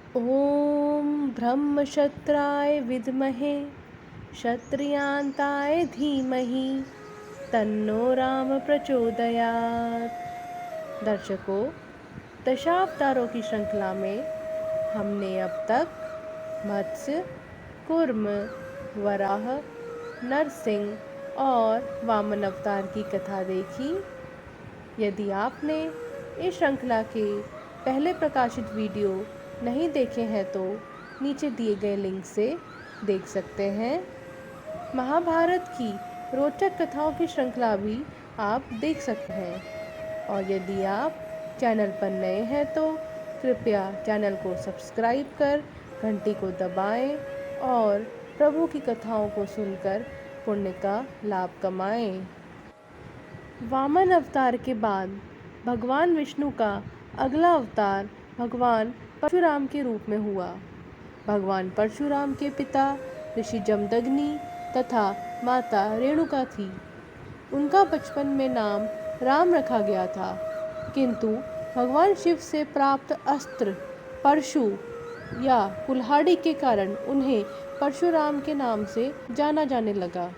ॐ ब्रह्मक्षत्राय विद्महे क्षत्रियान्ताय धीमहि तन्नो राम प्रचोदयात्। दर्शकों, दशावतारों की श्रृंखला में हमने अब तक मत्स्य, कूर्म, वराह, नरसिंह और वामन अवतार की कथा देखी। यदि आपने इस श्रृंखला के पहले प्रकाशित वीडियो नहीं देखे हैं तो नीचे दिए गए लिंक से देख सकते हैं। महाभारत की रोचक कथाओं की श्रृंखला भी आप देख सकते हैं। और यदि आप चैनल पर नए हैं तो कृपया चैनल को सब्सक्राइब कर घंटी को दबाएं और प्रभु की कथाओं को सुनकर पुण्य का लाभ कमाएं। वामन अवतार के बाद भगवान विष्णु का अगला अवतार भगवान परशुराम के रूप में हुआ। भगवान परशुराम के पिता ऋषि जमदग्नि तथा माता रेणुका थी। उनका बचपन में नाम राम रखा गया था, किंतु भगवान शिव से प्राप्त अस्त्र परशु या कुल्हाड़ी के कारण उन्हें परशुराम के नाम से जाना जाने लगा।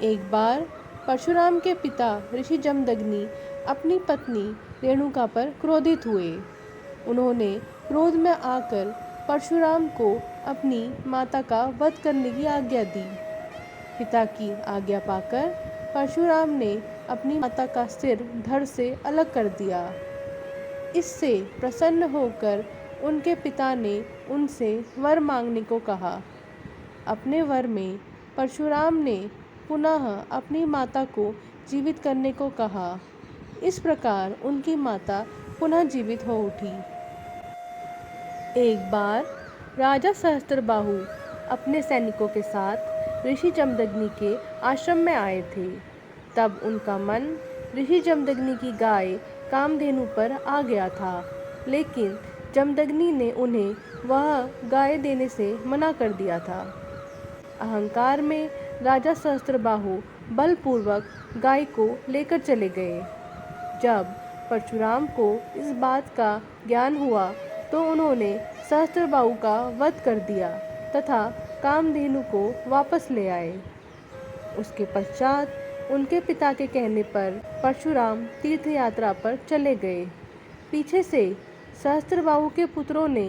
एक बार परशुराम के पिता ऋषि जमदग्नि अपनी पत्नी रेणुका पर क्रोधित हुए। उन्होंने क्रोध में आकर परशुराम को अपनी माता का वध करने की आज्ञा दी। पिता की आज्ञा पाकर परशुराम ने अपनी माता का सिर धड़ से अलग कर दिया। इससे प्रसन्न होकर उनके पिता ने उनसे वर मांगने को कहा। अपने वर में परशुराम ने पुनः अपनी माता को जीवित करने को कहा। इस प्रकार उनकी माता पुनः जीवित हो उठी। एक बार राजा सहस्त्रबाहु अपने सैनिकों के साथ ऋषि जमदग्नि के आश्रम में आए थे। तब उनका मन ऋषि जमदग्नि की गाय कामधेनु पर आ गया था, लेकिन जमदग्नि ने उन्हें वह गाय देने से मना कर दिया था। अहंकार में राजा सहस्त्रबाहु बलपूर्वक गाय को लेकर चले गए। जब परशुराम को इस बात का ज्ञान हुआ तो उन्होंने सहस्त्रबाहु का वध कर दिया तथा कामधेनु को वापस ले आए। उसके पश्चात उनके पिता के कहने पर परशुराम तीर्थ यात्रा पर चले गए। पीछे से सहस्त्रबाहु के पुत्रों ने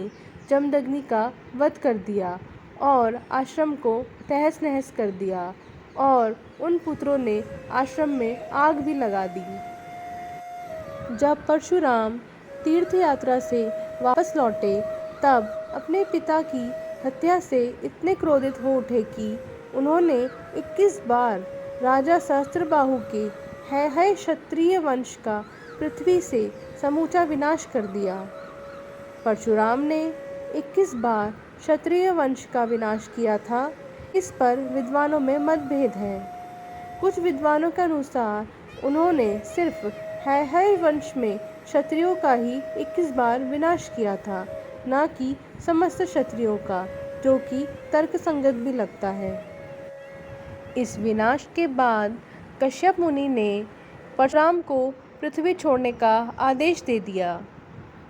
जमदग्नि का वध कर दिया और आश्रम को तहस नहस कर दिया, और उन पुत्रों ने आश्रम में आग भी लगा दी। जब परशुराम तीर्थ यात्रा से वापस लौटे तब अपने पिता की हत्या से इतने क्रोधित हो उठे कि उन्होंने 21 बार राजा सहस्त्रबाहु के है क्षत्रिय वंश का पृथ्वी से समूचा विनाश कर दिया। परशुराम ने 21 बार क्षत्रिय वंश का विनाश किया था। इस पर विद्वानों में मतभेद है। कुछ विद्वानों के अनुसार उन्होंने सिर्फ है वंश में क्षत्रियों का ही 21 बार विनाश किया था, न कि समस्त क्षत्रियों का, जो कि तर्कसंगत भी लगता है। इस विनाश के बाद कश्यप मुनि ने परशुराम को पृथ्वी छोड़ने का आदेश दे दिया।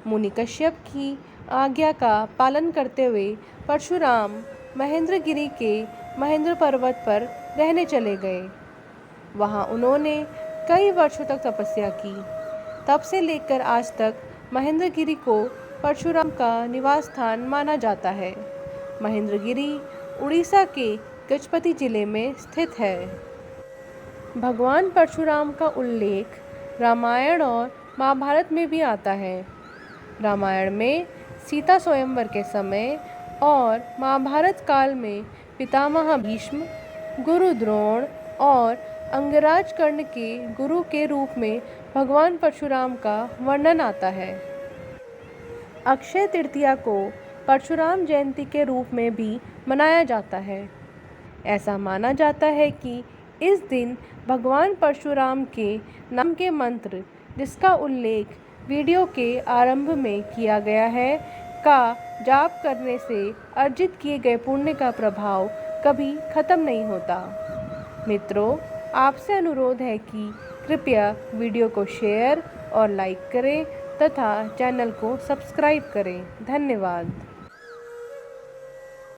मुनि कश्यप की आज्ञा का पालन करते हुए परशुराम महेंद्रगिरी के महेंद्र पर्वत पर रहने चले गए। वहाँ उन्होंने कई वर्षों तक तपस्या की। तब से लेकर आज तक महेंद्रगिरी को परशुराम का निवास स्थान माना जाता है। महेंद्रगिरी उड़ीसा के गजपति जिले में स्थित है। भगवान परशुराम का उल्लेख रामायण और महाभारत में भी आता है। रामायण में सीता स्वयंवर के समय और महाभारत काल में पितामह भीष्म, गुरु द्रोण और अंगराज कर्ण के गुरु के रूप में भगवान परशुराम का वर्णन आता है। अक्षय तृतीया को परशुराम जयंती के रूप में भी मनाया जाता है। ऐसा माना जाता है कि इस दिन भगवान परशुराम के नाम के मंत्र, जिसका उल्लेख वीडियो के आरंभ में किया गया है, का जाप करने से अर्जित किए गए पुण्य का प्रभाव कभी खत्म नहीं होता। मित्रों, आपसे अनुरोध है कि कृपया वीडियो को शेयर और लाइक करें तथा चैनल को सब्सक्राइब करें। धन्यवाद।